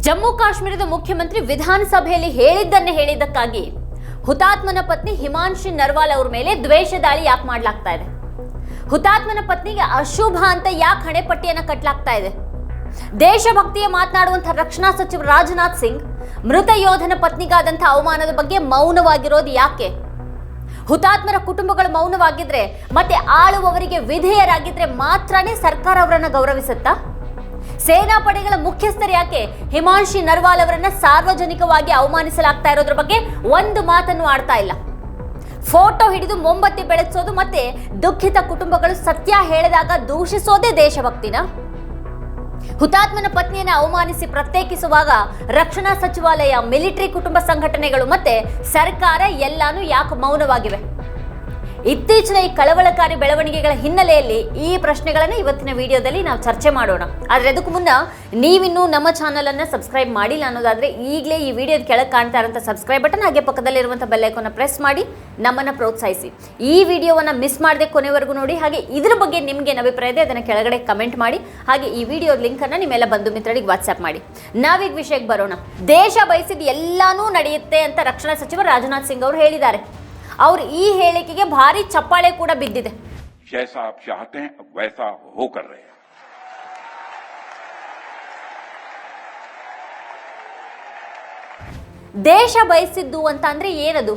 ಜಮ್ಮು ಕಾಶ್ಮೀರದ ಮುಖ್ಯಮಂತ್ರಿ ವಿಧಾನಸಭೆಯಲ್ಲಿ ಹೇಳಿದ್ದಕ್ಕಾಗಿ ಹುತಾತ್ಮನ ಪತ್ನಿ ಹಿಮಾಂಶಿ ನರ್ವಾಲ್ ಅವರ ಮೇಲೆ ದ್ವೇಷ ದಾಳಿ ಯಾಕೆ ಮಾಡಲಾಗ್ತಾ ಇದೆ? ಹುತಾತ್ಮನ ಪತ್ನಿಗೆ ಅಶುಭ ಅಂತ ಯಾಕೆ ಹಣೆಪಟ್ಟಿಯನ್ನು ಕಟ್ಟಲಾಗ್ತಾ ಇದೆ? ದೇಶಭಕ್ತಿಯ ಮಾತನಾಡುವಂತಹ ರಕ್ಷಣಾ ಸಚಿವ ರಾಜನಾಥ್ ಸಿಂಗ್ ಮೃತ ಯೋಧನ ಪತ್ನಿಗಾದಂತಹ ಅವಮಾನದ ಬಗ್ಗೆ ಮೌನವಾಗಿರೋದು ಯಾಕೆ? ಹುತಾತ್ಮರ ಕುಟುಂಬಗಳು ಮೌನವಾಗಿದ್ರೆ ಮತ್ತೆ ಆಳುವವರಿಗೆ ವಿಧೇಯರಾಗಿದ್ರೆ ಮಾತ್ರನೇ ಸರ್ಕಾರ ಅವರನ್ನ ಗೌರವಿಸುತ್ತಾ? ಸೇನಾ ಪಡೆಗಳ ಮುಖ್ಯಸ್ಥರು ಯಾಕೆ ಹಿಮಾಂಶಿ ನರ್ವಾಲ್ ಅವರನ್ನ ಸಾರ್ವಜನಿಕವಾಗಿ ಅವಮಾನಿಸಲಾಗ್ತಾ ಇರೋದ್ರ ಬಗ್ಗೆ ಒಂದು ಮಾತನ್ನು ಆಡ್ತಾ ಇಲ್ಲ? ಫೋಟೋ ಹಿಡಿದು ಮೊಂಬತ್ತಿ ಬೆಳಗಿಸೋದು ಮತ್ತೆ ದುಃಖಿತ ಕುಟುಂಬಗಳು ಸತ್ಯ ಹೇಳಿದಾಗ ದೂಷಿಸೋದೇ ದೇಶಭಕ್ತಿನ? ಹುತಾತ್ಮನ ಪತ್ನಿಯನ್ನು ಅವಮಾನಿಸಿ ಪ್ರತ್ಯೇಕಿಸುವಾಗ ರಕ್ಷಣಾ ಸಚಿವಾಲಯ, ಮಿಲಿಟರಿ ಕುಟುಂಬ ಸಂಘಟನೆಗಳು ಮತ್ತೆ ಸರ್ಕಾರ ಎಲ್ಲಾನು ಯಾಕೆ ಮೌನವಾಗಿವೆ? ಇತ್ತೀಚಿನ ಈ ಕಳವಳಕಾರಿ ಬೆಳವಣಿಗೆಗಳ ಹಿನ್ನೆಲೆಯಲ್ಲಿ ಈ ಪ್ರಶ್ನೆಗಳನ್ನು ಇವತ್ತಿನ ವಿಡಿಯೋದಲ್ಲಿ ನಾವು ಚರ್ಚೆ ಮಾಡೋಣ. ಆದರೆ ಅದಕ್ಕೂ ಮುನ್ನ ನೀವಿನ್ನೂ ನಮ್ಮ ಚಾನಲ್ ಅನ್ನು ಸಬ್ಸ್ಕ್ರೈಬ್ ಮಾಡಿಲ್ಲ ಅನ್ನೋದಾದ್ರೆ ಈಗಲೇ ಈ ವಿಡಿಯೋದ ಕೆಳಗೆ ಕಾಣ್ತಾ ಇರುವಂಥ ಸಬ್ಸ್ಕ್ರೈಬ್ ಬಟನ್ ಹಾಗೆ ಪಕ್ಕದಲ್ಲಿರುವಂಥ ಬೆಲ್ ಐಕಾನ್ ಪ್ರೆಸ್ ಮಾಡಿ ನಮ್ಮನ್ನು ಪ್ರೋತ್ಸಾಹಿಸಿ. ಈ ವಿಡಿಯೋವನ್ನು ಮಿಸ್ ಮಾಡದೆ ಕೊನೆವರೆಗೂ ನೋಡಿ. ಹಾಗೆ ಇದ್ರ ಬಗ್ಗೆ ನಿಮಗೆ ಏನು ಅಭಿಪ್ರಾಯ ಇದೆ ಅದನ್ನು ಕೆಳಗಡೆ ಕಮೆಂಟ್ ಮಾಡಿ. ಹಾಗೆ ಈ ವಿಡಿಯೋ ಲಿಂಕನ್ನು ನಿಮ್ಮೆಲ್ಲ ಬಂಧು ಮಿತ್ರರಿಗೆ ವಾಟ್ಸ್ಆ್ಯಪ್ ಮಾಡಿ. ನಾವೀಗ ವಿಷಯಕ್ಕೆ ಬರೋಣ. ದೇಶ ಬಯಸಿದ ಎಲ್ಲಾನೂ ನಡೆಯುತ್ತೆ ಅಂತ ರಕ್ಷಣಾ ಸಚಿವ ರಾಜನಾಥ್ ಸಿಂಗ್ ಅವರು ಹೇಳಿದ್ದಾರೆ. ಅವ್ರ ಈ ಹೇಳಿಕೆಗೆ ಭಾರಿ ಚಪ್ಪಾಳೆ ಕೂಡ ಬಿದ್ದಿದೆ. जैसा आप चाहते हैं वैसा होकर रहे हैं. ದೇಶ ಬಯಸಿದ್ದು ಅಂತ ಅಂದ್ರೆ ಏನದು?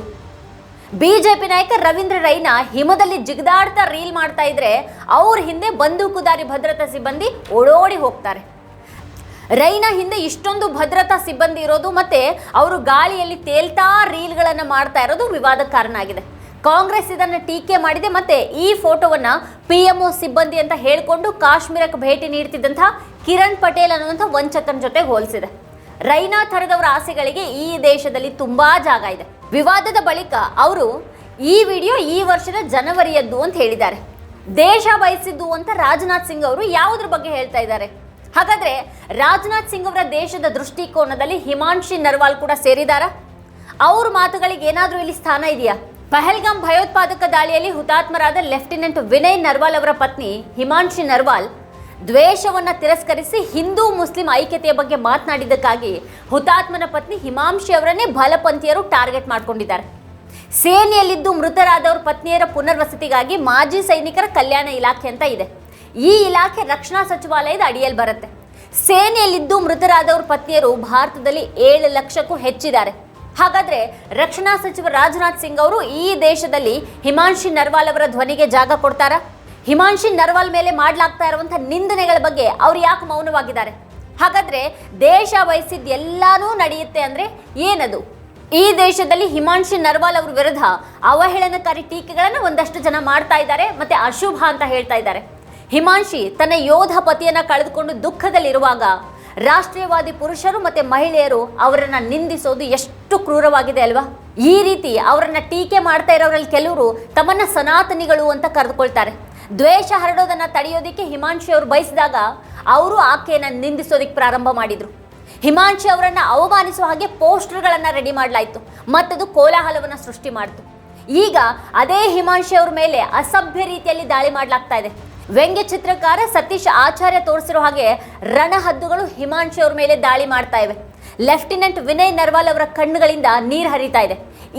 ಬಿಜೆಪಿ ನಾಯಕ ರವೀಂದ್ರ ರೈನಾ ಹಿಮದಲ್ಲಿ ಜಿಗಿದಾಡ್ತಾ ರೀಲ್ ಮಾಡ್ತಾ ಇದ್ರೆ ಅವ್ರ ಹಿಂದೆ ಬಂದೂಕುದಾರಿ ಭದ್ರತಾ ಸಿಬ್ಬಂದಿ ಓಡೋಡಿ ಹೋಗ್ತಾರೆ. ರೈನಾ ಹಿಂದೆ ಇಷ್ಟೊಂದು ಭದ್ರತಾ ಸಿಬ್ಬಂದಿ ಇರೋದು ಮತ್ತೆ ಅವರು ಗಾಳಿಯಲ್ಲಿ ತೇಲ್ತಾ ರೀಲ್ಗಳನ್ನು ಮಾಡ್ತಾ ಇರೋದು ವಿವಾದಕ್ಕೆ ಕಾರಣ ಆಗಿದೆ. ಕಾಂಗ್ರೆಸ್ ಇದನ್ನು ಟೀಕೆ ಮಾಡಿದೆ ಮತ್ತೆ ಈ ಫೋಟೋವನ್ನ PMO ಸಿಬ್ಬಂದಿ ಅಂತ ಹೇಳಿಕೊಂಡು ಕಾಶ್ಮೀರಕ್ಕೆ ಭೇಟಿ ನೀಡುತ್ತಿದ್ದಂತಹ ಕಿರಣ್ ಪಟೇಲ್ ಅನ್ನುವಂಥ ವಂಚಕನ ಜೊತೆ ಹೋಲಿಸಿದೆ. ರೈನಾ ಥರದವರ ಆಸೆಗಳಿಗೆ ಈ ದೇಶದಲ್ಲಿ ತುಂಬಾ ಜಾಗ ಇದೆ. ವಿವಾದದ ಬಳಿಕ ಅವರು ಈ ವಿಡಿಯೋ ಈ ವರ್ಷದ ಜನವರಿಯದ್ದು ಅಂತ ಹೇಳಿದ್ದಾರೆ. ದೇಶ ಬಯಸಿದ್ದು ಅಂತ ರಾಜನಾಥ್ ಸಿಂಗ್ ಅವರು ಯಾವುದ್ರ ಬಗ್ಗೆ ಹೇಳ್ತಾ ಇದ್ದಾರೆ? ಹಾಗಾದ್ರೆ ರಾಜನಾಥ್ ಸಿಂಗ್ ಅವರ ದೇಶದ ದೃಷ್ಟಿಕೋನದಲ್ಲಿ ಹಿಮಾಂಶಿ ನರ್ವಾಲ್ ಕೂಡ ಸೇರಿದಾರಾ? ಅವ್ರ ಮಾತುಗಳಿಗೆ ಏನಾದರೂ ಇಲ್ಲಿ ಸ್ಥಾನ ಇದೆಯಾ? ಪಹಲ್ಗಾಮ್ ಭಯೋತ್ಪಾದಕ ದಾಳಿಯಲ್ಲಿ ಹುತಾತ್ಮರಾದ ಲೆಫ್ಟಿನೆಂಟ್ ವಿನಯ್ ನರ್ವಾಲ್ ಅವರ ಪತ್ನಿ ಹಿಮಾಂಶಿ ನರ್ವಾಲ್ ದ್ವೇಷವನ್ನ ತಿರಸ್ಕರಿಸಿ ಹಿಂದೂ ಮುಸ್ಲಿಂ ಐಕ್ಯತೆಯ ಬಗ್ಗೆ ಮಾತನಾಡಿದ್ದಕ್ಕಾಗಿ ಹುತಾತ್ಮನ ಪತ್ನಿ ಹಿಮಾಂಶಿ ಅವರನ್ನೇ ಬಲಪಂಥೀಯರು ಟಾರ್ಗೆಟ್ ಮಾಡಿಕೊಂಡಿದ್ದಾರೆ. ಸೇನೆಯಲ್ಲಿದ್ದು ಮೃತರಾದವರ ಪತ್ನಿಯರ ಪುನರ್ವಸತಿಗಾಗಿ ಮಾಜಿ ಸೈನಿಕರ ಕಲ್ಯಾಣ ಇಲಾಖೆ ಅಂತ ಇದೆ. ಈ ಇಲಾಖೆ ರಕ್ಷಣಾ ಸಚಿವಾಲಯದ ಅಡಿಯಲ್ಲಿ ಬರುತ್ತೆ. ಸೇನೆಯಲ್ಲಿದ್ದು ಮೃತರಾದವರ ಪತ್ನಿಯರು ಭಾರತದಲ್ಲಿ 7 ಲಕ್ಷಕ್ಕೂ ಹೆಚ್ಚಿದ್ದಾರೆ. ಹಾಗಾದ್ರೆ ರಕ್ಷಣಾ ಸಚಿವ ರಾಜನಾಥ್ ಸಿಂಗ್ ಅವರು ಈ ದೇಶದಲ್ಲಿ ಹಿಮಾಂಶಿ ನರ್ವಾಲ್ ಅವರ ಧ್ವನಿಗೆ ಜಾಗ ಕೊಡ್ತಾರಾ? ಹಿಮಾಂಶಿ ನರ್ವಾಲ್ ಮೇಲೆ ಮಾಡಲಾಗ್ತಾ ಇರುವಂತಹ ನಿಂದನೆಗಳ ಬಗ್ಗೆ ಅವ್ರು ಯಾಕೆ ಮೌನವಾಗಿದ್ದಾರೆ? ಹಾಗಾದ್ರೆ ದೇಶ ಬಯಸಿದ ಎಲ್ಲಾನೂ ನಡೆಯುತ್ತೆ ಅಂದ್ರೆ ಏನದು? ಈ ದೇಶದಲ್ಲಿ ಹಿಮಾಂಶಿ ನರ್ವಾಲ್ ಅವರ ವಿರುದ್ಧ ಅವಹೇಳನಕಾರಿ ಟೀಕೆಗಳನ್ನು ಒಂದಷ್ಟು ಜನ ಮಾಡ್ತಾ ಇದ್ದಾರೆ ಮತ್ತೆ ಅಶುಭ ಅಂತ ಹೇಳ್ತಾ ಇದ್ದಾರೆ. ಹಿಮಾಂಶಿ ತನ್ನ ಯೋಧ ಪತಿಯನ್ನ ಕಳೆದುಕೊಂಡು ದುಃಖದಲ್ಲಿರುವಾಗ ರಾಷ್ಟ್ರೀಯವಾದಿ ಪುರುಷರು ಮತ್ತೆ ಮಹಿಳೆಯರು ಅವರನ್ನ ನಿಂದಿಸೋದು ಎಷ್ಟು ಕ್ರೂರವಾಗಿದೆ ಅಲ್ವಾ? ಈ ರೀತಿ ಅವರನ್ನ ಟೀಕೆ ಮಾಡ್ತಾ ಇರೋರಲ್ಲಿ ಕೆಲವರು ತಮ್ಮನ್ನ ಸನಾತನಿಗಳು ಅಂತ ಕರೆದುಕೊಳ್ತಾರೆ. ದ್ವೇಷ ಹರಡೋದನ್ನ ತಡೆಯೋದಿಕ್ಕೆ ಹಿಮಾಂಶಿ ಅವರು ಬಯಸಿದಾಗ ಅವರು ಆಕೆಯನ್ನ ನಿಂದಿಸೋದಿಕ್ಕೆ ಪ್ರಾರಂಭ ಮಾಡಿದ್ರು. ಹಿಮಾಂಶಿ ಅವರನ್ನ ಅವಮಾನಿಸುವ ಹಾಗೆ ಪೋಸ್ಟರ್ಗಳನ್ನ ರೆಡಿ ಮಾಡಲಾಯಿತು ಮತ್ತದು ಕೋಲಾಹಲವನ್ನ ಸೃಷ್ಟಿ ಮಾಡಿತು. ಈಗ ಅದೇ ಹಿಮಾಂಶಿ ಅವ್ರ ಮೇಲೆ ಅಸಭ್ಯ ರೀತಿಯಲ್ಲಿ ದಾಳಿ ಮಾಡಲಾಗ್ತಾ ಇದೆ. ವ್ಯಂಗ್ಯ ಚಿತ್ರಕಾರ ಸತೀಶ್ ಆಚಾರ್ಯ ತೋರಿಸಿರೋ ಹಾಗೆ ರಣಹದ್ದುಗಳು ಹಿಮಾಂಶಿ ಅವ್ರ ಮೇಲೆ ದಾಳಿ ಮಾಡ್ತಾ ಇವೆ. ಲೆಫ್ಟಿನೆಂಟ್ ವಿನಯ್ ನರ್ವಾಲ್ ಅವರ ಕಣ್ಣುಗಳಿಂದ ನೀರು ಹರಿತಾ ಇದೆ.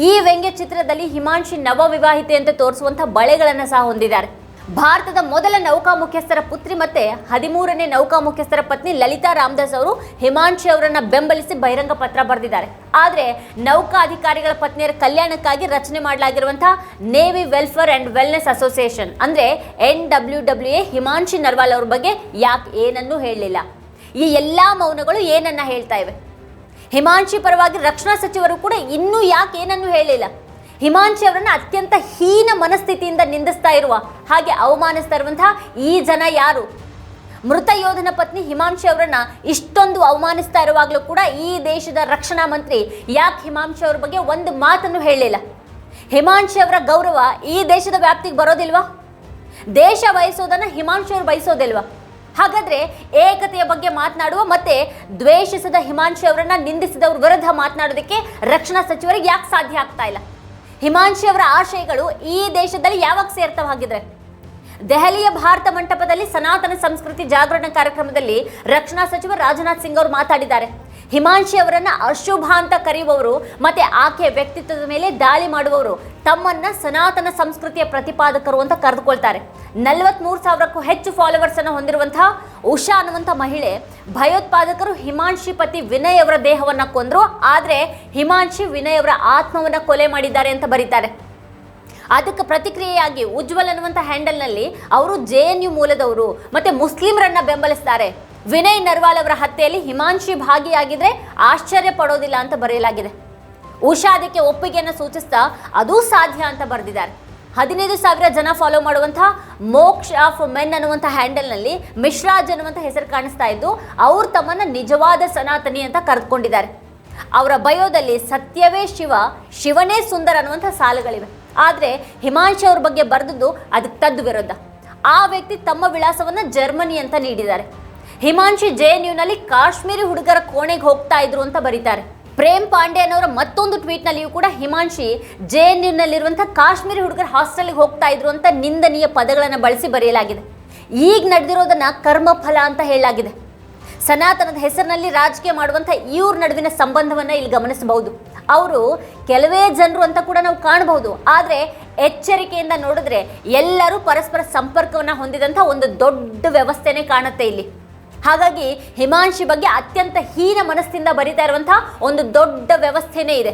ಈ ವ್ಯಂಗ್ಯ ಚಿತ್ರದಲ್ಲಿ ಹಿಮಾಂಶಿ ನವ ವಿವಾಹಿತೆ ಅಂತ ತೋರಿಸುವಂಥ ಬಳೆಗಳನ್ನು ಸಹ ಹೊಂದಿದ್ದಾರೆ. ಭಾರತದ ಮೊದಲ ನೌಕಾ ಮುಖ್ಯಸ್ಥರ ಪುತ್ರಿ ಮತ್ತೆ 13ನೇ ನೌಕಾ ಮುಖ್ಯಸ್ಥರ ಪತ್ನಿ ಲಲಿತಾ ರಾಮದಾಸ್ ಅವರು ಹಿಮಾಂಶಿ ಅವರನ್ನ ಬೆಂಬಲಿಸಿ ಬಹಿರಂಗ ಪತ್ರ ಬರೆದಿದ್ದಾರೆ. ಆದರೆ ನೌಕಾ ಅಧಿಕಾರಿಗಳ ಪತ್ನಿಯರ ಕಲ್ಯಾಣಕ್ಕಾಗಿ ರಚನೆ ಮಾಡಲಾಗಿರುವಂತಹ navy welfare and wellness association ಅಂದ್ರೆ NWWA ಹಿಮಾಂಶಿ ನರ್ವಾಲ್ ಅವ್ರ ಬಗ್ಗೆ ಯಾಕೆ ಏನನ್ನೂ ಹೇಳಲಿಲ್ಲ? ಈ ಎಲ್ಲಾ ಮೌನಗಳು ಏನನ್ನ ಹೇಳ್ತಾ ಇವೆ? ಹಿಮಾಂಶಿ ಪರವಾಗಿ ರಕ್ಷಣಾ ಸಚಿವರು ಕೂಡ ಇನ್ನೂ ಯಾಕೆ ಏನನ್ನೂ ಹೇಳಿಲ್ಲ? ಹಿಮಾಂಶಿ ಅವರನ್ನ ಅತ್ಯಂತ ಹೀನ ಮನಸ್ಥಿತಿಯಿಂದ ನಿಂದಿಸ್ತಾ ಇರುವ ಹಾಗೆ ಅವಮಾನಿಸ್ತಾ ಇರುವಂತಹ ಈ ಜನ ಯಾರು? ಮೃತ ಯೋಧನ ಪತ್ನಿ ಹಿಮಾಂಶಿ ಅವರನ್ನ ಇಷ್ಟೊಂದು ಅವಮಾನಿಸ್ತಾ ಇರುವಾಗಲೂ ಕೂಡ ಈ ದೇಶದ ರಕ್ಷಣಾ ಮಂತ್ರಿ ಯಾಕೆ ಹಿಮಾಂಶಿ ಅವ್ರ ಬಗ್ಗೆ ಒಂದು ಮಾತನ್ನು ಹೇಳಲಿಲ್ಲ? ಹಿಮಾಂಶಿ ಅವರ ಗೌರವ ಈ ದೇಶದ ವ್ಯಾಪ್ತಿಗೆ ಬರೋದಿಲ್ವಾ? ದೇಶ ಬಯಸೋದನ್ನ ಹಿಮಾಂಶಿ ಅವರು ಬಯಸೋದಿಲ್ವಾ? ಹಾಗಾದ್ರೆ ಏಕತೆಯ ಬಗ್ಗೆ ಮಾತನಾಡುವ ಮತ್ತೆ ದ್ವೇಷಿಸದ ಹಿಮಾಂಶಿ ಅವರನ್ನ ನಿಂದಿಸಿದವ್ರ ವಿರುದ್ಧ ಮಾತನಾಡೋದಕ್ಕೆ ರಕ್ಷಣಾ ಸಚಿವರಿಗೆ ಯಾಕೆ ಸಾಧ್ಯ ಆಗ್ತಾ ಇಲ್ಲ? ಹಿಮಾಂಶಿ ಅವರ ಆಶಯಗಳು ಈ ದೇಶದಲ್ಲಿ ಯಾವಾಗ ಸೇರ್ತವಾಗಿದ್ರೆ? ದೆಹಲಿಯ ಭಾರತ ಮಂಟಪದಲ್ಲಿ ಸನಾತನ ಸಂಸ್ಕೃತಿ ಜಾಗರಣ ಕಾರ್ಯಕ್ರಮದಲ್ಲಿ ರಕ್ಷಣಾ ಸಚಿವ ರಾಜನಾಥ್ ಸಿಂಗ್ ಅವರು ಮಾತಾಡಿದ್ದಾರೆ. ಹಿಮಾಂಶಿ ಅವರನ್ನ ಅಶುಭ ಅಂತ ಕರೆಯುವವರು ಮತ್ತೆ ಆಕೆಯ ವ್ಯಕ್ತಿತ್ವದ ಮೇಲೆ ದಾಳಿ ಮಾಡುವವರು ತಮ್ಮನ್ನ ಸನಾತನ ಸಂಸ್ಕೃತಿಯ ಪ್ರತಿಪಾದಕರು ಅಂತ ಕರೆದುಕೊಳ್ತಾರೆ. 43,000ಕ್ಕೂ ಹೆಚ್ಚು ಫಾಲೋವರ್ಸ್ ಅನ್ನು ಹೊಂದಿರುವಂತಹ ಉಷಾ ಅನ್ನುವಂಥ ಮಹಿಳೆ ಭಯೋತ್ಪಾದಕರು ಹಿಮಾಂಶಿ ಪತಿ ವಿನಯ್ ಅವರ ದೇಹವನ್ನ ಕೊಂದ್ರು, ಆದ್ರೆ ಹಿಮಾಂಶಿ ವಿನಯ್ ಅವರ ಆತ್ಮವನ್ನ ಕೊಲೆ ಮಾಡಿದ್ದಾರೆ ಅಂತ ಬರೀತಾರೆ. ಅದಕ್ಕೆ ಪ್ರತಿಕ್ರಿಯೆಯಾಗಿ ಉಜ್ವಲ್ ಅನ್ನುವಂಥ ಹ್ಯಾಂಡಲ್ನಲ್ಲಿ ಅವರು JNU ಮೂಲದವರು ಮತ್ತೆ ಮುಸ್ಲಿಮರನ್ನ ಬೆಂಬಲಿಸ್ತಾರೆ. ವಿನಯ್ ನರ್ವಾಲ್ ಅವರ ಹತ್ಯೆಯಲ್ಲಿ ಹಿಮಾಂಶಿ ಭಾಗಿಯಾಗಿದ್ರೆ ಆಶ್ಚರ್ಯ ಪಡೋದಿಲ್ಲ ಅಂತ ಬರೆಯಲಾಗಿದೆ. ಉಷಾ ಅದಕ್ಕೆ ಒಪ್ಪಿಗೆಯನ್ನು ಸೂಚಿಸ್ತಾ ಅದೂ ಸಾಧ್ಯ ಅಂತ ಬರೆದಿದ್ದಾರೆ. 15,000 ಜನ ಫಾಲೋ ಮಾಡುವಂತಹ ಮೋಕ್ಷ ಆಫ್ ಮೆನ್ ಅನ್ನುವಂಥ ಹ್ಯಾಂಡಲ್ನಲ್ಲಿ ಮಿಶ್ರಾಜ್ ಅನ್ನುವಂಥ ಹೆಸರು ಕಾಣಿಸ್ತಾ ಇದ್ದು ಅವರು ತಮ್ಮನ್ನ ನಿಜವಾದ ಸನಾತನಿ ಅಂತ ಕರೆದುಕೊಂಡಿದ್ದಾರೆ. ಅವರ ಬಯೋದಲ್ಲಿ ಸತ್ಯವೇ ಶಿವ, ಶಿವನೇ ಸುಂದರ ಅನ್ನುವಂಥ ಸಾಲುಗಳಿವೆ. ಆದರೆ ಹಿಮಾಂಶಿ ಅವ್ರ ಬಗ್ಗೆ ಬರೆದದ್ದು ಅದಕ್ಕೆ ತದ್ದು ವಿರುದ್ಧ. ಆ ವ್ಯಕ್ತಿ ತಮ್ಮ ವಿಳಾಸವನ್ನ ಜರ್ಮನಿ ಅಂತ ನೀಡಿದ್ದಾರೆ. ಹಿಮಾಂಶಿ JNUನಲ್ಲಿ ಕಾಶ್ಮೀರಿ ಹುಡುಗರ ಕೋಣೆಗೆ ಹೋಗ್ತಾ ಇದ್ರು ಅಂತ ಬರೀತಾರೆ. ಪ್ರೇಮ್ ಪಾಂಡೆ ಅವರ ಮತ್ತೊಂದು ಟ್ವೀಟ್ನಲ್ಲಿಯೂ ಕೂಡ ಹಿಮಾಂಶಿ JNUನಲ್ಲಿರುವಂತಹ ಕಾಶ್ಮೀರಿ ಹುಡುಗರ ಹಾಸ್ಟೆಲ್ಗೆ ಹೋಗ್ತಾ ಇದ್ರು ಅಂತ ನಿಂದನೀಯ ಪದಗಳನ್ನು ಬಳಸಿ ಬರೆಯಲಾಗಿದೆ. ಈಗ ನಡೆದಿರೋದನ್ನ ಕರ್ಮಫಲ ಅಂತ ಹೇಳಲಾಗಿದೆ. ಸನಾತನದ ಹೆಸರಿನಲ್ಲಿ ರಾಜಕೀಯ ಮಾಡುವಂಥ ಇವ್ರ ನಡುವಿನ ಸಂಬಂಧವನ್ನ ಇಲ್ಲಿ ಗಮನಿಸಬಹುದು. ಅವರು ಕೆಲವೇ ಜನರು ಅಂತ ಕೂಡ ನಾವು ಕಾಣಬಹುದು, ಆದರೆ ಎಚ್ಚರಿಕೆಯಿಂದ ನೋಡಿದ್ರೆ ಎಲ್ಲರೂ ಪರಸ್ಪರ ಸಂಪರ್ಕವನ್ನ ಹೊಂದಿದಂಥ ಒಂದು ದೊಡ್ಡ ವ್ಯವಸ್ಥೆನೇ ಕಾಣುತ್ತೆ ಇಲ್ಲಿ. ಹಾಗಾಗಿ ಹಿಮಾಂಶಿ ಬಗ್ಗೆ ಅತ್ಯಂತ ಹೀನ ಮನಸ್ಸಿಂದ ಬರಿತಾ ಇರುವಂತಹ ಒಂದು ದೊಡ್ಡ ವ್ಯವಸ್ಥೆನೇ ಇದೆ.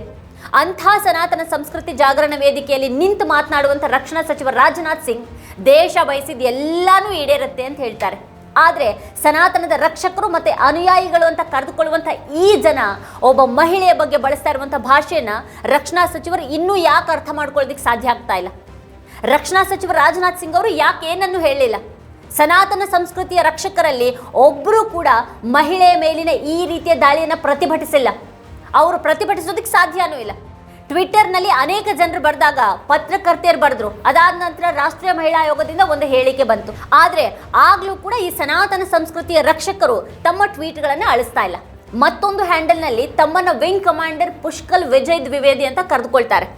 ಅಂಥ ಸನಾತನ ಸಂಸ್ಕೃತಿ ಜಾಗರಣ ವೇದಿಕೆಯಲ್ಲಿ ನಿಂತು ಮಾತನಾಡುವಂಥ ರಕ್ಷಣಾ ಸಚಿವ ರಾಜನಾಥ್ ಸಿಂಗ್ ದೇಶ ಬಯಸಿದ ಎಲ್ಲಾನು ಈಡೇರುತ್ತೆ ಅಂತ ಹೇಳ್ತಾರೆ. ಆದರೆ ಸನಾತನದ ರಕ್ಷಕರು ಮತ್ತೆ ಅನುಯಾಯಿಗಳು ಅಂತ ಕರೆದುಕೊಳ್ಳುವಂಥ ಈ ಜನ ಒಬ್ಬ ಮಹಿಳೆಯ ಬಗ್ಗೆ ಬಳಸ್ತಾ ಇರುವಂಥ ಭಾಷೆಯನ್ನ ರಕ್ಷಣಾ ಸಚಿವರು ಇನ್ನೂ ಯಾಕೆ ಅರ್ಥ ಮಾಡ್ಕೊಳ್ಳೋದಕ್ಕೆ ಸಾಧ್ಯ ಆಗ್ತಾ ಇಲ್ಲ? ರಕ್ಷಣಾ ಸಚಿವ ರಾಜನಾಥ್ ಸಿಂಗ್ ಅವರು ಯಾಕೆ ಏನನ್ನು ಹೇಳಲಿಲ್ಲ? ಸನಾತನ ಸಂಸ್ಕೃತಿಯ ರಕ್ಷಕರಲ್ಲಿ ಒಬ್ಬರು ಕೂಡ ಮಹಿಳೆಯ ಮೇಲಿನ ಈ ರೀತಿಯ ದಾಳಿಯನ್ನು ಪ್ರತಿಭಟಿಸಿಲ್ಲ. ಅವರು ಪ್ರತಿಭಟಿಸೋದಕ್ಕೆ ಸಾಧ್ಯನೂ ಇಲ್ಲ. ಟ್ವಿಟ್ಟರ್ನಲ್ಲಿ ಅನೇಕ ಜನರು ಬರೆದಾಗ ಪತ್ರಕರ್ತೆಯರು ಬರೆದ್ರು. ಅದಾದ ನಂತರ ರಾಷ್ಟ್ರೀಯ ಮಹಿಳಾ ಆಯೋಗದಿಂದ ಒಂದು ಹೇಳಿಕೆ ಬಂತು. ಆದರೆ ಆಗ್ಲೂ ಕೂಡ ಈ ಸನಾತನ ಸಂಸ್ಕೃತಿಯ ರಕ್ಷಕರು ತಮ್ಮ ಟ್ವೀಟ್ಗಳನ್ನು ಅಳಿಸ್ತಾ ಇಲ್ಲ. ಮತ್ತೊಂದು ಹ್ಯಾಂಡಲ್ನಲ್ಲಿ ತಮ್ಮನ್ನ ವಿಂಗ್ ಕಮಾಂಡರ್ ಪುಷ್ಕಲ್ ವಿಜಯ್ ದ್ವಿವೇದಿ ಅಂತ ಕರೆದುಕೊಳ್ತಾರೆ.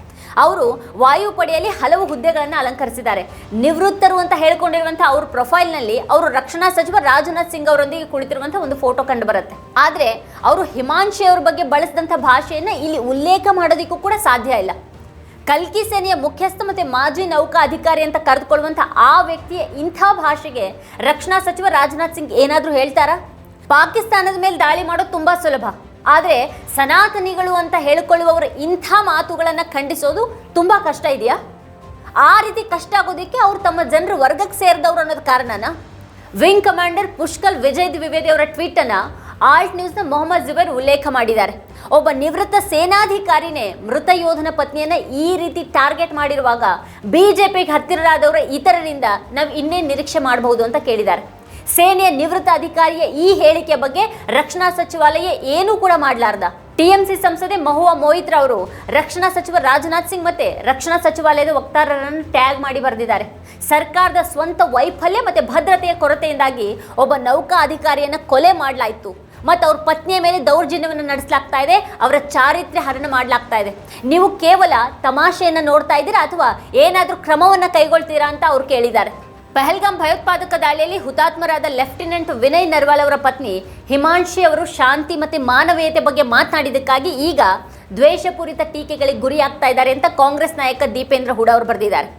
ಅವರು ವಾಯುಪಡೆಯಲ್ಲಿ ಹಲವು ಹುದ್ದೆಗಳನ್ನು ಅಲಂಕರಿಸಿದ್ದಾರೆ. ನಿವೃತ್ತರು ಅಂತ ಹೇಳ್ಕೊಂಡಿರುವಂತಹ ಅವ್ರ ಪ್ರೊಫೈಲ್ನಲ್ಲಿ ಅವರು ರಕ್ಷಣಾ ಸಚಿವ ರಾಜನಾಥ್ ಸಿಂಗ್ ಅವರೊಂದಿಗೆ ಕುಳಿತಿರುವಂತಹ ಒಂದು ಫೋಟೋ ಕಂಡು ಬರುತ್ತೆ. ಆದರೆ ಅವರು ಹಿಮಾಂಶಿ ಅವ್ರ ಬಗ್ಗೆ ಬಳಸಿದಂಥ ಭಾಷೆಯನ್ನ ಇಲ್ಲಿ ಉಲ್ಲೇಖ ಮಾಡೋದಕ್ಕೂ ಕೂಡ ಸಾಧ್ಯ ಇಲ್ಲ. ಕಲ್ಕಿ ಸೇನೆಯ ಮುಖ್ಯಸ್ಥ ಮತ್ತೆ ಮಾಜಿ ನೌಕಾ ಅಧಿಕಾರಿ ಅಂತ ಕರೆದುಕೊಳ್ಳುವಂಥ ಆ ವ್ಯಕ್ತಿಯ ಇಂಥ ಭಾಷೆಗೆ ರಕ್ಷಣಾ ಸಚಿವ ರಾಜನಾಥ್ ಸಿಂಗ್ ಏನಾದರೂ ಹೇಳ್ತಾರಾ? ಪಾಕಿಸ್ತಾನದ ಮೇಲೆ ದಾಳಿ ಮಾಡೋದು ತುಂಬಾ ಸುಲಭ, ಆದರೆ ಸನಾತನಿಗಳು ಅಂತ ಹೇಳಿಕೊಳ್ಳುವವರು ಇಂಥ ಮಾತುಗಳನ್ನು ಖಂಡಿಸೋದು ತುಂಬಾ ಕಷ್ಟ ಇದೆಯಾ? ಆ ರೀತಿ ಕಷ್ಟ ಆಗೋದಕ್ಕೆ ಅವ್ರು ತಮ್ಮ ಜನರ ವರ್ಗಕ್ಕೆ ಸೇರಿದವರು ಅನ್ನೋದು ಕಾರಣನ? ವಿಂಗ್ ಕಮಾಂಡರ್ ಪುಷ್ಕಲ್ ವಿಜಯ್ ದ್ವಿವೇದಿ ಅವರ ಟ್ವೀಟ್ ಅನ್ನ ಆಲ್ಟ್ ನ್ಯೂಸ್ನ ಮೊಹಮ್ಮದ್ ಜುಬೇರ್ ಉಲ್ಲೇಖ ಮಾಡಿದ್ದಾರೆ. ಒಬ್ಬ ನಿವೃತ್ತ ಸೇನಾಧಿಕಾರಿನೇ ಮೃತ ಯೋಧನ ಪತ್ನಿಯನ್ನ ಈ ರೀತಿ ಟಾರ್ಗೆಟ್ ಮಾಡಿರುವಾಗ ಬಿಜೆಪಿಗೆ ಹತ್ತಿರರಾದವರ ಇತರರಿಂದ ನಾವು ಇನ್ನೇನು ನಿರೀಕ್ಷೆ ಮಾಡಬಹುದು ಅಂತ ಕೇಳಿದ್ದಾರೆ. ಸೇನೆಯ ನಿವೃತ್ತ ಅಧಿಕಾರಿಯ ಈ ಹೇಳಿಕೆ ಬಗ್ಗೆ ರಕ್ಷಣಾ ಸಚಿವಾಲಯ ಏನೂ ಕೂಡ ಮಾಡಲಾರ್ದ TMC ಸಂಸದೆ ಮಹುವಾ ಮೊಯಿತ್ರಾ ಅವರು ರಕ್ಷಣಾ ಸಚಿವ ರಾಜನಾಥ್ ಸಿಂಗ್ ಮತ್ತೆ ರಕ್ಷಣಾ ಸಚಿವಾಲಯದ ವಕ್ತಾರರನ್ನು ಟ್ಯಾಗ್ ಮಾಡಿ ಬರೆದಿದ್ದಾರೆ. ಸರ್ಕಾರದ ಸ್ವಂತ ವೈಫಲ್ಯ ಮತ್ತೆ ಭದ್ರತೆಯ ಕೊರತೆಯಿಂದಾಗಿ ಒಬ್ಬ ನೌಕಾ ಅಧಿಕಾರಿಯನ್ನು ಕೊಲೆ ಮಾಡಲಾಯಿತು ಮತ್ತು ಅವ್ರ ಪತ್ನಿಯ ಮೇಲೆ ದೌರ್ಜನ್ಯವನ್ನು ನಡೆಸಲಾಗ್ತಾ ಇದೆ, ಅವರ ಚಾರಿತ್ರ್ಯ ಹರಣ ಮಾಡಲಾಗ್ತಾ ಇದೆ. ನೀವು ಕೇವಲ ತಮಾಷೆಯನ್ನು ನೋಡ್ತಾ ಇದ್ದೀರಾ ಅಥವಾ ಏನಾದರೂ ಕ್ರಮವನ್ನು ಕೈಗೊಳ್ತೀರಾ ಅಂತ ಅವ್ರು ಕೇಳಿದ್ದಾರೆ. ಪಹಲ್ಗಾಮ್ ಭಯೋತ್ಪಾದಕ ದಾಳಿಯಲ್ಲಿ ಹುತಾತ್ಮರಾದ ಲೆಫ್ಟಿನೆಂಟ್ ವಿನಯ್ ನರ್ವಾಲ್ ಅವರ ಪತ್ನಿ ಹಿಮಾಂಶಿ ಅವರು ಶಾಂತಿ ಮತ್ತು ಮಾನವೀಯತೆ ಬಗ್ಗೆ ಮಾತನಾಡಿದ್ದಕ್ಕಾಗಿ ಈಗ ದ್ವೇಷಪೂರಿತ ಟೀಕೆಗಳಿಗೆ ಗುರಿಯಾಗ್ತಾ ಇದ್ದಾರೆ ಅಂತ ಕಾಂಗ್ರೆಸ್ ನಾಯಕ ದೀಪೇಂದ್ರ ಹುಡಾ ಅವರು ಬರೆದಿದ್ದಾರೆ.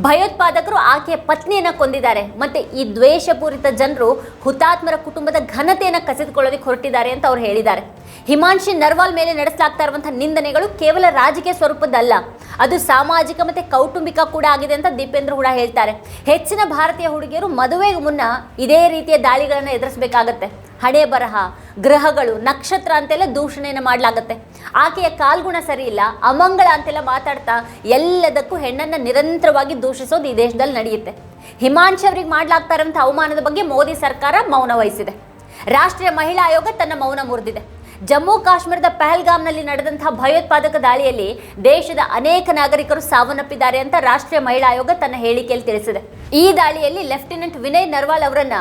ಭಯೋತ್ಪಾದಕರು ಆಕೆಯ ಪತ್ನಿಯನ್ನ ಕೊಂದಿದ್ದಾರೆ ಮತ್ತೆ ಈ ದ್ವೇಷಪೂರಿತ ಜನರು ಹುತಾತ್ಮರ ಕುಟುಂಬದ ಘನತೆಯನ್ನು ಕಸಿದುಕೊಳ್ಳೋದಕ್ಕೆ ಹೊರಟಿದ್ದಾರೆ ಅಂತ ಅವ್ರು ಹೇಳಿದ್ದಾರೆ. ಹಿಮಾಂಶಿ ನರ್ವಾಲ್ ಮೇಲೆ ನಡೆಸಲಾಗ್ತಾ ಇರುವಂತಹ ನಿಂದನೆಗಳು ಕೇವಲ ರಾಜಕೀಯ ಸ್ವರೂಪದ್ದಲ್ಲ, ಅದು ಸಾಮಾಜಿಕ ಮತ್ತೆ ಕೌಟುಂಬಿಕ ಕೂಡ ಆಗಿದೆ ಅಂತ ದೀಪೇಂದ್ರ ಹುಡಾ ಹೇಳ್ತಾರೆ. ಹೆಚ್ಚಿನ ಭಾರತೀಯ ಹುಡುಗಿಯರು ಮದುವೆಗೆ ಮುನ್ನ ಇದೇ ರೀತಿಯ ದಾಳಿಗಳನ್ನು ಎದುರಿಸಬೇಕಾಗತ್ತೆ. ಹಣೆ ಬರಹ, ಗ್ರಹಗಳು, ನಕ್ಷತ್ರ ಅಂತೆಲ್ಲ ದೂಷಣೆಯನ್ನು ಮಾಡಲಾಗತ್ತೆ. ಆಕೆಯ ಕಾಲ್ಗುಣ ಸರಿ ಇಲ್ಲ, ಅಮಂಗಳ ಅಂತೆಲ್ಲ ಮಾತಾಡ್ತಾ ಎಲ್ಲದಕ್ಕೂ ಹೆಣ್ಣನ್ನು ನಿರಂತರವಾಗಿ ದೂಷಿಸೋದು ಈ ದೇಶದಲ್ಲಿ ನಡೆಯುತ್ತೆ. ಹಿಮಾಂಶಿ ಅವರಿಗೆ ಮಾಡಲಾಗ್ತಾ ಇರುವಂಥ ಅವಮಾನದ ಬಗ್ಗೆ ಮೋದಿ ಸರ್ಕಾರ ಮೌನ ವಹಿಸಿದೆ. ರಾಷ್ಟ್ರೀಯ ಮಹಿಳಾ ಆಯೋಗ ತನ್ನ ಮೌನ ಮುರಿದಿದೆ. ಜಮ್ಮು ಕಾಶ್ಮೀರದ ಪಹಲ್ಗಾಮ್ನಲ್ಲಿ ನಡೆದಂತಹ ಭಯೋತ್ಪಾದಕ ದಾಳಿಯಲ್ಲಿ ದೇಶದ ಅನೇಕ ನಾಗರಿಕರು ಸಾವನ್ನಪ್ಪಿದ್ದಾರೆ ಅಂತ ರಾಷ್ಟ್ರೀಯ ಮಹಿಳಾ ಆಯೋಗ ತನ್ನ ಹೇಳಿಕೆಯಲ್ಲಿ ತಿಳಿಸಿದೆ. ಈ ದಾಳಿಯಲ್ಲಿ ಲೆಫ್ಟಿನೆಂಟ್ ವಿನಯ್ ನರ್ವಾಲ್ ಅವರನ್ನ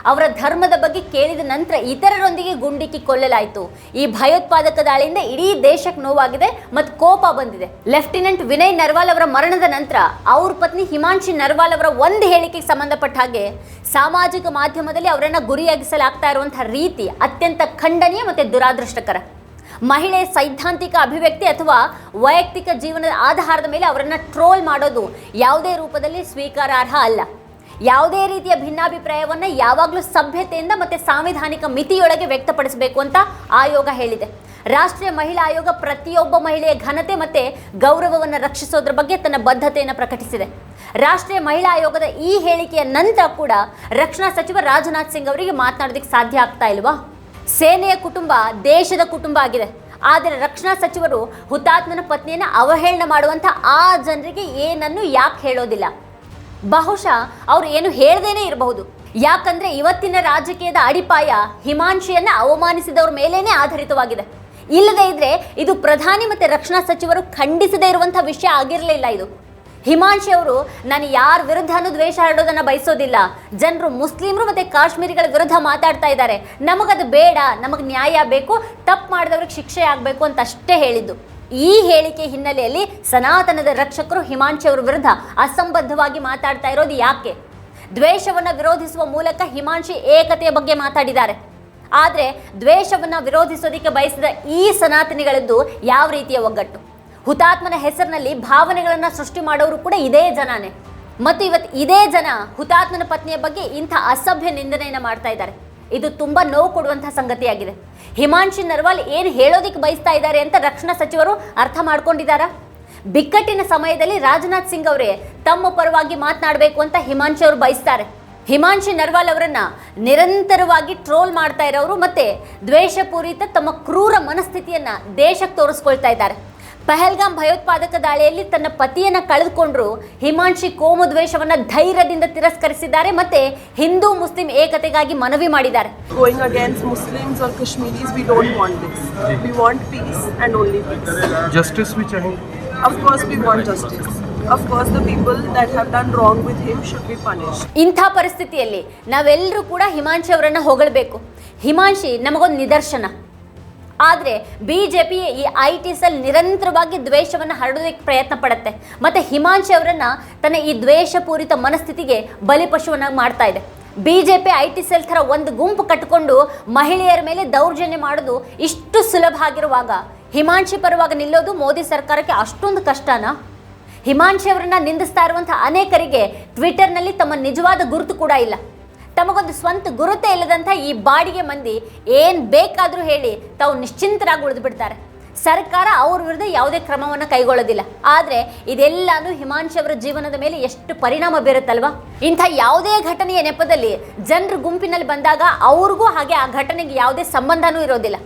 ಅವರ ಧರ್ಮದ ಬಗ್ಗೆ ಕೇಳಿದ ನಂತರ ಇತರರೊಂದಿಗೆ ಗುಂಡಿಕ್ಕಿ ಕೊಲ್ಲಲಾಯಿತು. ಈ ಭಯೋತ್ಪಾದಕ ದಾಳಿಯಿಂದ ಇಡೀ ದೇಶಕ್ಕೆ ನೋವಾಗಿದೆ ಮತ್ತು ಕೋಪ ಬಂದಿದೆ. ಲೆಫ್ಟಿನೆಂಟ್ ವಿನಯ್ ನರ್ವಾಲ್ ಅವರ ಮರಣದ ನಂತರ ಅವ್ರ ಪತ್ನಿ ಹಿಮಾಂಶಿ ನರ್ವಾಲ್ ಅವರ ಒಂದು ಹೇಳಿಕೆಗೆ ಸಂಬಂಧಪಟ್ಟ ಹಾಗೆ ಸಾಮಾಜಿಕ ಮಾಧ್ಯಮದಲ್ಲಿ ಅವರನ್ನು ಗುರಿಯಾಗಿಸಲಾಗ್ತಾ ಇರುವಂತಹ ರೀತಿ ಅತ್ಯಂತ ಖಂಡನೀಯ ಮತ್ತು ದುರಾದೃಷ್ಟಕರ. ಮಹಿಳೆ ಸೈದ್ಧಾಂತಿಕ ಅಭಿವ್ಯಕ್ತಿ ಅಥವಾ ವೈಯಕ್ತಿಕ ಜೀವನದ ಆಧಾರದ ಮೇಲೆ ಅವರನ್ನು ಟ್ರೋಲ್ ಮಾಡೋದು ಯಾವುದೇ ರೂಪದಲ್ಲಿ ಸ್ವೀಕಾರಾರ್ಹ ಅಲ್ಲ. ಯಾವುದೇ ರೀತಿಯ ಭಿನ್ನಾಭಿಪ್ರಾಯವನ್ನು ಯಾವಾಗಲೂ ಸಭ್ಯತೆಯಿಂದ ಮತ್ತು ಸಾಂವಿಧಾನಿಕ ಮಿತಿಯೊಳಗೆ ವ್ಯಕ್ತಪಡಿಸಬೇಕು ಅಂತ ಆಯೋಗ ಹೇಳಿದೆ. ರಾಷ್ಟ್ರೀಯ ಮಹಿಳಾ ಆಯೋಗ ಪ್ರತಿಯೊಬ್ಬ ಮಹಿಳೆಯ ಘನತೆ ಮತ್ತು ಗೌರವವನ್ನು ರಕ್ಷಿಸೋದ್ರ ಬಗ್ಗೆ ತನ್ನ ಬದ್ಧತೆಯನ್ನು ಪ್ರಕಟಿಸಿದೆ. ರಾಷ್ಟ್ರೀಯ ಮಹಿಳಾ ಆಯೋಗದ ಈ ಹೇಳಿಕೆಯ ನಂತರ ಕೂಡ ರಕ್ಷಣಾ ಸಚಿವ ರಾಜನಾಥ್ ಸಿಂಗ್ ಅವರಿಗೆ ಮಾತನಾಡೋದಕ್ಕೆ ಸಾಧ್ಯ ಆಗ್ತಾ ಇಲ್ವಾ? ಸೇನೆಯ ಕುಟುಂಬ ದೇಶದ ಕುಟುಂಬ ಆಗಿದೆ. ಆದರೆ ರಕ್ಷಣಾ ಸಚಿವರು ಹುತಾತ್ಮನ ಪತ್ನಿಯನ್ನು ಅವಹೇಳನ ಮಾಡುವಂಥ ಆ ಜನರಿಗೆ ಏನನ್ನು ಯಾಕೆ ಹೇಳೋದಿಲ್ಲ? ಬಹುಶಃ ಅವರು ಏನು ಹೇಳ್ದೇನೆ ಇರಬಹುದು. ಯಾಕಂದ್ರೆ ಇವತ್ತಿನ ರಾಜಕೀಯದ ಅಡಿಪಾಯ ಹಿಮಾಂಶಿಯನ್ನ ಅವಮಾನಿಸಿದವ್ರ ಮೇಲೇನೆ ಆಧಾರಿತವಾಗಿದೆ. ಇಲ್ಲದೇ ಇದ್ರೆ ಇದು ಪ್ರಧಾನಿ ಮತ್ತೆ ರಕ್ಷಣಾ ಸಚಿವರು ಖಂಡಿಸದೇ ಇರುವಂತಹ ವಿಷಯ ಆಗಿರಲಿಲ್ಲ. ಇದು ಹಿಮಾಂಶಿ ಅವರು ನಾನು ಯಾರ ವಿರುದ್ಧನೂ ದ್ವೇಷ ಹರಡೋದನ್ನ ಬಯಸೋದಿಲ್ಲ, ಜನರು ಮುಸ್ಲಿಮರು ಮತ್ತೆ ಕಾಶ್ಮೀರಿಗಳ ವಿರುದ್ಧ ಮಾತಾಡ್ತಾ ಇದ್ದಾರೆ, ನಮಗದು ಬೇಡ, ನಮಗೆ ನ್ಯಾಯ ಬೇಕು, ತಪ್ಪು ಮಾಡಿದವ್ರಿಗೆ ಶಿಕ್ಷೆ ಆಗಬೇಕು ಅಂತ ಅಷ್ಟೇ ಹೇಳಿದ್ದು. ಈ ಹೇಳಿಕೆ ಹಿನ್ನೆಲೆಯಲ್ಲಿ ಸನಾತನದ ರಕ್ಷಕರು ಹಿಮಾಂಶಿ ಅವರ ವಿರುದ್ಧ ಅಸಂಬದ್ಧವಾಗಿ ಮಾತಾಡ್ತಾ ಇರೋದು ಯಾಕೆ? ದ್ವೇಷವನ್ನು ವಿರೋಧಿಸುವ ಮೂಲಕ ಹಿಮಾಂಶಿ ಏಕತೆಯ ಬಗ್ಗೆ ಮಾತಾಡಿದ್ದಾರೆ. ಆದರೆ ದ್ವೇಷವನ್ನು ವಿರೋಧಿಸೋದಕ್ಕೆ ಬಯಸಿದ ಈ ಸನಾತನಿಗಳದ್ದು ಯಾವ ರೀತಿಯ ಒಗ್ಗಟ್ಟು? ಹುತಾತ್ಮನ ಹೆಸರಿನಲ್ಲಿ ಭಾವನೆಗಳನ್ನು ಸೃಷ್ಟಿ ಮಾಡೋರು ಕೂಡ ಇದೇ ಜನನೇ. ಮತ್ತು ಇವತ್ತು ಇದೇ ಜನ ಹುತಾತ್ಮನ ಪತ್ನಿಯ ಬಗ್ಗೆ ಇಂಥ ಅಸಭ್ಯ ನಿಂದನೆಯನ್ನು ಮಾಡ್ತಾ ಇದ್ದಾರೆ. ಇದು ತುಂಬಾ ನೋವು ಕೊಡುವಂತಹ ಸಂಗತಿಯಾಗಿದೆ. ಹಿಮಾಂಶಿ ನರ್ವಾಲ್ ಏನು ಹೇಳೋದಿಕ್ಕೆ ಬಯಸ್ತಾ ಇದ್ದಾರೆ ಅಂತ ರಕ್ಷಣಾ ಸಚಿವರು ಅರ್ಥ ಮಾಡ್ಕೊಂಡಿದ್ದಾರಾ? ಬಿಕ್ಕಟ್ಟಿನ ಸಮಯದಲ್ಲಿ ರಾಜನಾಥ್ ಸಿಂಗ್ ಅವರೇ ತಮ್ಮ ಪರವಾಗಿ ಮಾತನಾಡಬೇಕು ಅಂತ ಹಿಮಾಂಶಿ ಅವರು ಬಯಸ್ತಾರೆ. ಹಿಮಾಂಶಿ ನರ್ವಾಲ್ ಅವರನ್ನ ನಿರಂತರವಾಗಿ ಟ್ರೋಲ್ ಮಾಡ್ತಾ ಇರೋರು ಮತ್ತೆ ದ್ವೇಷಪೂರಿತ ತಮ್ಮ ಕ್ರೂರ ಮನಸ್ಥಿತಿಯನ್ನ ದೇಶಕ್ಕೆ ತೋರಿಸ್ಕೊಳ್ತಾ ಇದ್ದಾರೆ. ಪಹಲ್ಗಾಮ್ ಭಯೋತ್ಪಾದಕ ದಾಳಿಯಲ್ಲಿ ತನ್ನ ಪತಿಯನ್ನ ಕಳೆದುಕೊಂಡ್ರು ಹಿಮಾಂಶಿ ಕೋಮು ದ್ವೇಷವನ್ನ ಧೈರ್ಯದಿಂದ ತಿರಸ್ಕರಿಸಿದ್ದಾರೆ ಮತ್ತೆ ಹಿಂದೂ ಮುಸ್ಲಿಂ ಏಕತೆಗಾಗಿ ಮನವಿ ಮಾಡಿದ್ದಾರೆ. Going against Muslims or Kashmiris, we don't want this. We want peace and only peace. Justice भी चाहेंगे? Of course we want justice. Of course the people that have done wrong with him should be punished. ಇಂಥ ಪರಿಸ್ಥಿತಿಯಲ್ಲಿ ನಾವೆಲ್ಲರೂ ಕೂಡ ಹಿಮಾಂಶಿ ಅವರನ್ನ ಹೊಗಳಬೇಕು. ಹಿಮಾಂಶಿ ನಮಗೊಂದು ನಿದರ್ಶನ. ಆದರೆ ಬಿಜೆಪಿ ಈ IT ಸೆಲ್ ನಿರಂತರವಾಗಿ ದ್ವೇಷವನ್ನು ಹರಡೋದಕ್ಕೆ ಪ್ರಯತ್ನ ಪಡುತ್ತೆ ಮತ್ತು ಹಿಮಾಂಶಿ ಅವರನ್ನು ತನ್ನ ಈ ದ್ವೇಷಪೂರಿತ ಮನಸ್ಥಿತಿಗೆ ಬಲಿಪಶುವನ್ನಾಗಿ ಮಾಡ್ತಾ ಇದೆ. ಬಿಜೆಪಿ IT ಸೆಲ್ ಥರ ಒಂದು ಗುಂಪು ಕಟ್ಟಿಕೊಂಡು ಮಹಿಳೆಯರ ಮೇಲೆ ದೌರ್ಜನ್ಯ ಮಾಡೋದು ಇಷ್ಟು ಸುಲಭ ಆಗಿರುವಾಗ ಹಿಮಾಂಶಿ ಪರವಾಗಿ ನಿಲ್ಲೋದು ಮೋದಿ ಸರ್ಕಾರಕ್ಕೆ ಅಷ್ಟೊಂದು ಕಷ್ಟನಾ? ಹಿಮಾಂಶಿ ಅವರನ್ನ ನಿಂದಿಸ್ತಾ ಇರುವಂಥ ಅನೇಕರಿಗೆ ಟ್ವಿಟರ್ನಲ್ಲಿ ತಮ್ಮ ನಿಜವಾದ ಗುರುತು ಕೂಡ ಇಲ್ಲ. ತಮಗೊಂದು ಸ್ವಂತ ಗುರುತೇ ಇಲ್ಲದಂಥ ಈ ಬಾಡಿಗೆ ಮಂದಿ ಏನು ಬೇಕಾದರೂ ಹೇಳಿ ತಾವು ನಿಶ್ಚಿಂತರಾಗಿ ಉಳಿದು ಬಿಡ್ತಾರೆ. ಸರ್ಕಾರ ಅವ್ರ ವಿರುದ್ಧ ಯಾವುದೇ ಕ್ರಮವನ್ನು ಕೈಗೊಳ್ಳೋದಿಲ್ಲ. ಆದರೆ ಇದೆಲ್ಲಾನು ಹಿಮಾಂಶಿ ಅವರ ಜೀವನದ ಮೇಲೆ ಎಷ್ಟು ಪರಿಣಾಮ ಬೀರುತ್ತಲ್ವಾ? ಇಂಥ ಯಾವುದೇ ಘಟನೆಯ ನೆಪದಲ್ಲಿ ಜನರ ಗುಂಪಿನಲ್ಲಿ ಬಂದಾಗ ಅವ್ರಿಗೂ ಹಾಗೆ ಆ ಘಟನೆಗೆ ಯಾವುದೇ ಸಂಬಂಧನೂ ಇರೋದಿಲ್ಲ.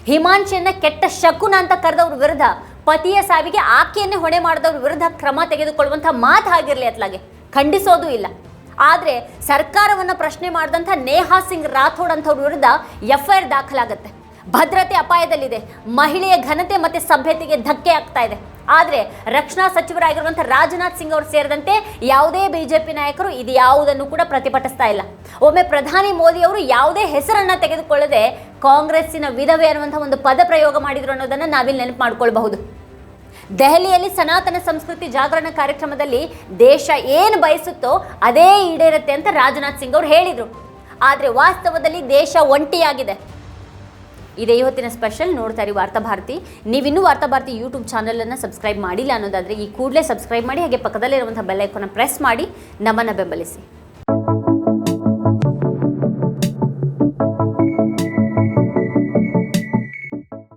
ಹಿಮಾಂಶಿಯನ್ನ ಕೆಟ್ಟ ಶಕುನ ಅಂತ ಕರೆದವ್ರ ವಿರುದ್ಧ, ಪತಿಯ ಸಾವಿಗೆ ಆಕೆಯನ್ನೇ ಹೊಣೆ ಮಾಡಿದವ್ರ ವಿರುದ್ಧ ಕ್ರಮ ತೆಗೆದುಕೊಳ್ಳುವಂಥ ಮಾತು ಆಗಿರಲಿ ಅತ್ಲಾಗೆ ಖಂಡಿಸೋದು ಇಲ್ಲ. ಆದರೆ ಸರ್ಕಾರವನ್ನು ಪ್ರಶ್ನೆ ಮಾಡಿದಂಥ ನೇಹಾ ಸಿಂಗ್ ರಾಥೋಡ್ ಅಂಥವ್ರ ವಿರುದ್ಧ FIR ದಾಖಲಾಗುತ್ತೆ. ಭದ್ರತೆ ಅಪಾಯದಲ್ಲಿದೆ, ಮಹಿಳೆಯ ಘನತೆ ಮತ್ತು ಸಭ್ಯತೆಗೆ ಧಕ್ಕೆ ಆಗ್ತಾ ಇದೆ. ಆದರೆ ರಕ್ಷಣಾ ಸಚಿವರಾಗಿರುವಂಥ ರಾಜನಾಥ್ ಸಿಂಗ್ ಅವರು ಸೇರಿದಂತೆ ಯಾವುದೇ ಬಿಜೆಪಿ ನಾಯಕರು ಇದು ಯಾವುದನ್ನು ಕೂಡ ಪ್ರತಿಭಟಿಸ್ತಾ ಇಲ್ಲ. ಒಮ್ಮೆ ಪ್ರಧಾನಿ ಮೋದಿ ಅವರು ಯಾವುದೇ ಹೆಸರನ್ನು ತೆಗೆದುಕೊಳ್ಳದೆ ಕಾಂಗ್ರೆಸ್ಸಿನ ವಿಧವೆ ಅನ್ನುವಂಥ ಒಂದು ಪದ ಪ್ರಯೋಗ ಮಾಡಿದ್ರು ಅನ್ನೋದನ್ನು ನಾವಿಲ್ಲಿ ನೆನಪು ಮಾಡ್ಕೊಳ್ಬಹುದು. ದೆಹಲಿಯಲ್ಲಿ ಸನಾತನ ಸಂಸ್ಕೃತಿ ಜಾಗರಣ ಕಾರ್ಯಕ್ರಮದಲ್ಲಿ ದೇಶ ಏನು ಬಯಸುತ್ತೋ ಅದೇ ಈಡೇರುತ್ತೆ ಅಂತ ರಾಜನಾಥ್ ಸಿಂಗ್ ಅವರು ಹೇಳಿದರು. ಆದರೆ ವಾಸ್ತವದಲ್ಲಿ ದೇಶ ಒಂಟಿಯಾಗಿದೆ. ಇದೇ ಇವತ್ತಿನ ಸ್ಪೆಷಲ್. ನೋಡ್ತಾ ಇರಿ ವಾರ್ತಾಭಾರತಿ. ನೀವಿನ್ನೂ ವಾರ್ತಾಭಾರತಿ ಯೂಟ್ಯೂಬ್ ಚಾನಲನ್ನು ಸಬ್ಸ್ಕ್ರೈಬ್ ಮಾಡಿಲ್ಲ ಅನ್ನೋದಾದರೆ ಈ ಕೂಡಲೇ ಸಬ್ಸ್ಕ್ರೈಬ್ ಮಾಡಿ, ಹಾಗೆ ಪಕ್ಕದಲ್ಲಿರುವಂಥ ಬೆಲ್ ಐಕಾನ್ ಪ್ರೆಸ್ ಮಾಡಿ ನಮ್ಮನ್ನು ಬೆಂಬಲಿಸಿ.